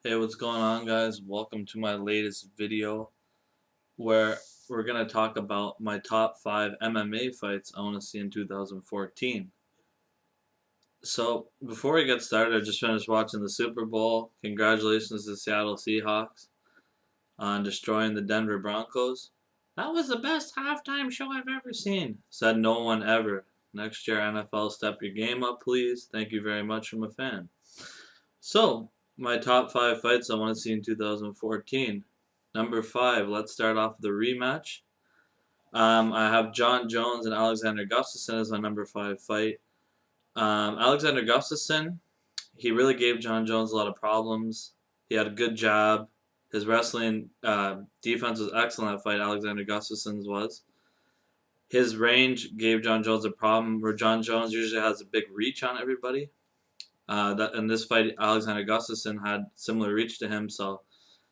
Hey, what's going on, guys? Welcome to my latest video where we're going to talk about my top 5 MMA fights I want to see in 2014. So, before we get started, I just finished watching the Super Bowl. Congratulations to the Seattle Seahawks on destroying the Denver Broncos. That was the best halftime show I've ever seen, said no one ever. Next year, NFL, step your game up, please. Thank you very much from a fan. So, my top 5 fights I want to see in 2014. Number 5, let's start off with the rematch. I have John Jones and Alexander Gustafsson as my number 5 fight. Alexander Gustafsson, he really gave John Jones a lot of problems. He had a good jab. His wrestling defense was excellent that fight, Alexander Gustafsson's was. His range gave John Jones a problem where John Jones usually has a big reach on everybody. That in this fight, Alexander Gustafsson had similar reach to him, so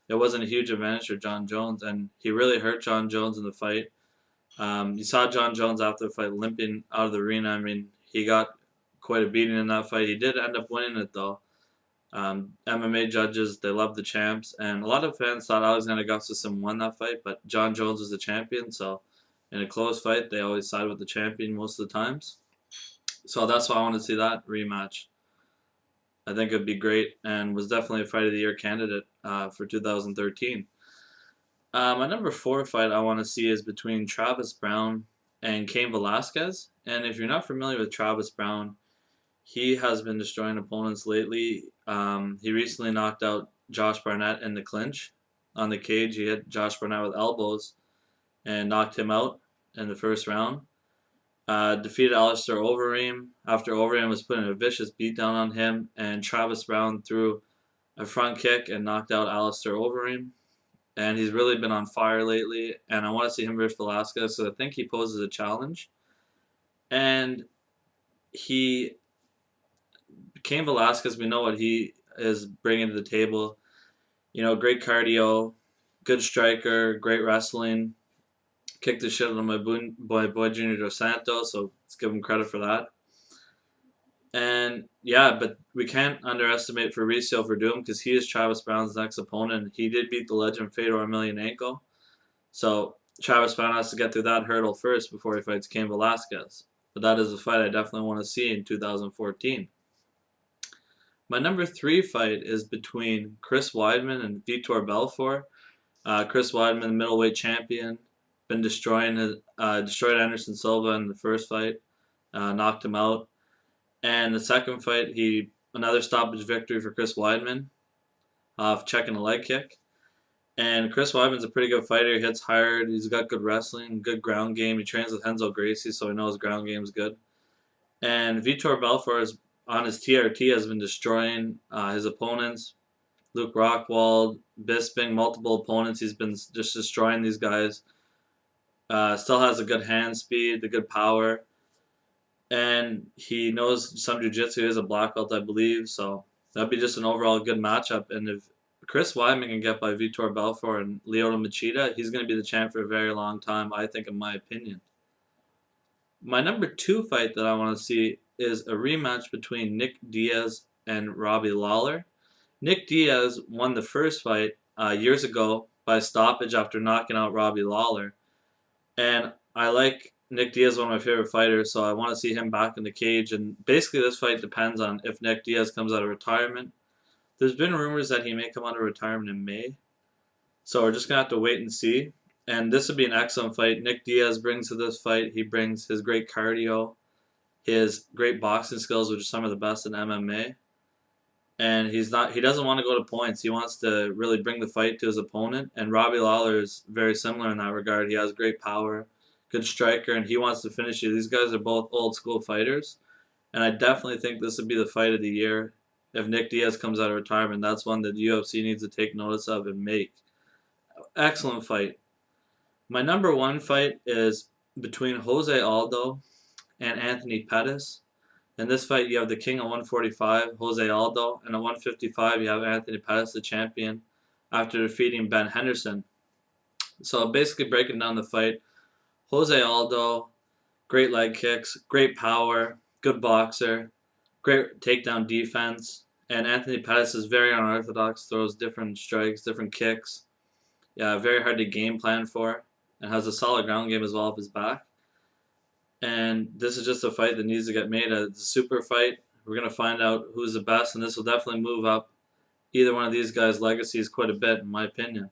it wasn't a huge advantage for John Jones, and he really hurt John Jones in the fight. You saw John Jones after the fight limping out of the arena. I mean, he got quite a beating in that fight. He did end up winning it though. MMA judges, they love the champs, and a lot of fans thought Alexander Gustafsson won that fight, but John Jones was the champion, so in a close fight, they always side with the champion most of the times. So that's why I want to see that rematch. I think it'd be great and was definitely a Fight of the Year candidate for 2013. My number 4 fight I want to see is between Travis Brown and Cain Velasquez. And if you're not familiar with Travis Brown, he has been destroying opponents lately. He recently knocked out Josh Barnett in the clinch on the cage. He hit Josh Barnett with elbows and knocked him out in the first round. Defeated Alistair Overeem after Overeem was putting a vicious beatdown on him, and Travis Brown threw a front kick and knocked out Alistair Overeem. And he's really been on fire lately, and I want to see him versus Velasquez, so I think he poses a challenge. And he, Cain Velasquez, we know what he is bringing to the table. You know, great cardio, good striker, great wrestling. Kicked the shit out of my boy Junior Dos Santos, so let's give him credit for that. And yeah, but we can't underestimate Fabricio Verdum because he is Travis Brown's next opponent. He did beat the legend Fedor Emelianenko. So Travis Brown has to get through that hurdle first before he fights Cain Velasquez. But that is a fight I definitely want to see in 2014. My number 3 fight is between Chris Weidman and Vitor Belfort. Chris Weidman, the middleweight champion, been destroyed Anderson Silva in the first fight, knocked him out. And the second fight, another stoppage victory for Chris Weidman off checking a leg kick. And Chris Weidman's a pretty good fighter. He hits hard. He's got good wrestling, good ground game. He trains with Renzo Gracie, so he knows his ground game's good. And Vitor Belfort is on his TRT has been destroying his opponents. Luke Rockwold, Bisping, multiple opponents. He's been just destroying these guys. Still has a good hand speed, the good power. And he knows some jiu-jitsu. He is a black belt, I believe. So that'd be just an overall good matchup. And if Chris Weidman can get by Vitor Belfort and Lyoto Machida, he's going to be the champ for a very long time, I think, in my opinion. My number 2 fight that I want to see is a rematch between Nick Diaz and Robbie Lawler. Nick Diaz won the first fight years ago by stoppage after knocking out Robbie Lawler. And I like Nick Diaz, one of my favorite fighters, so I want to see him back in the cage. And basically, this fight depends on if Nick Diaz comes out of retirement. There's been rumors that he may come out of retirement in May, so we're just going to have to wait and see. And this would be an excellent fight. Nick Diaz brings to this fight, he brings his great cardio, his great boxing skills, which are some of the best in MMA. And he doesn't want to go to points. He wants to really bring the fight to his opponent. And Robbie Lawler is very similar in that regard. He has great power, good striker, and he wants to finish you. These guys are both old school fighters. And I definitely think this would be the fight of the year. If Nick Diaz comes out of retirement, that's one that UFC needs to take notice of and make. Excellent fight. My number 1 fight is between Jose Aldo and Anthony Pettis. In this fight, you have the king at 145, Jose Aldo, and at 155, you have Anthony Pettis, the champion, after defeating Ben Henderson. So basically breaking down the fight, Jose Aldo, great leg kicks, great power, good boxer, great takedown defense, And Anthony Pettis is very unorthodox, throws different strikes, different kicks. Yeah, very hard to game plan for, and has a solid ground game as well off his back. And this is just a fight that needs to get made. It's a super fight. We're going to find out who's the best, and this will definitely move up either one of these guys' legacies quite a bit, in my opinion.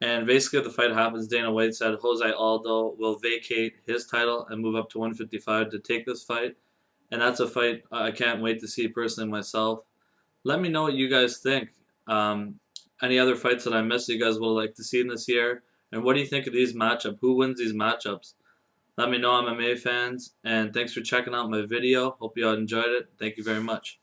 And basically, if the fight happens, Dana White said Jose Aldo will vacate his title and move up to 155 to take this fight. And that's a fight I can't wait to see personally myself. Let me know what you guys think. Um, any other fights that I missed you guys would like to see in this year? And what do you think of these matchups? Who wins these matchups? Let me know, MMA fans. And thanks for checking out my video. Hope you all enjoyed it. Thank you very much.